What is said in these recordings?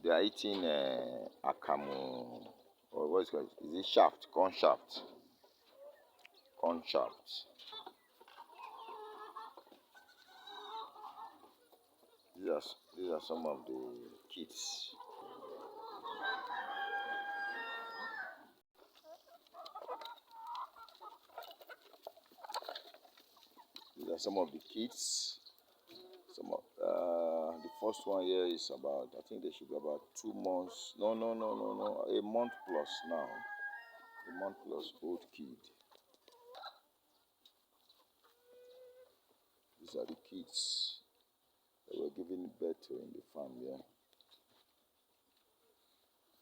They are eating akamu, or what is it called? Is it shaft? Corn shaft. Corn shaft. These are some of the kids. These are some of the kids. Some of the first one here is about, I think they should be about 2 months. No, a month plus now. A month plus old kid. These are the kids that were given birth to in the farm here.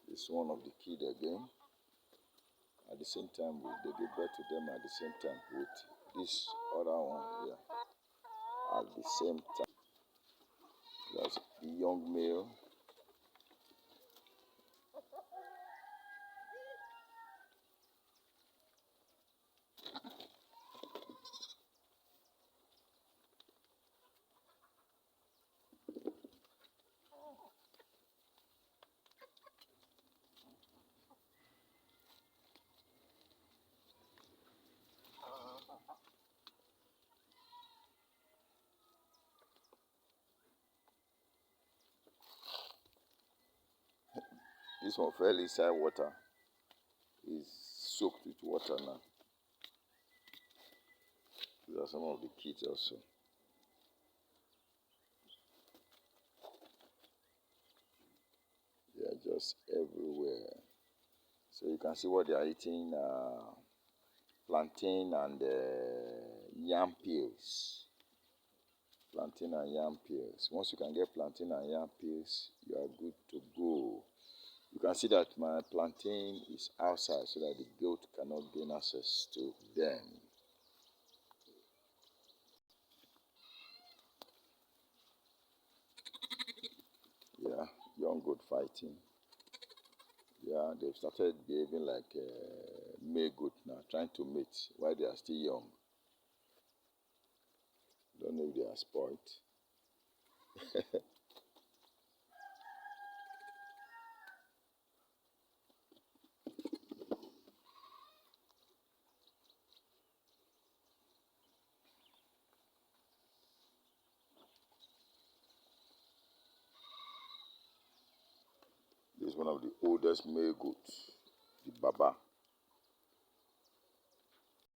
This is one of the kids again. At the same time, they give birth to them at the same time with this other one here. At the same time, that's the young male. This one fell inside water. Is soaked with water now. These are some of the kids also. They are just everywhere. So you can see what they are eating: plantain and yam peels. Plantain and yam peels. Once you can get plantain and yam peels, you are good to go. You can see that my plantain is outside so that the goat cannot gain access to them. Yeah, young goat fighting. Yeah, they've started behaving like male goat now, trying to mate while they are still young. Don't know if they are spoiled. This is one of the oldest male goats, the Baba.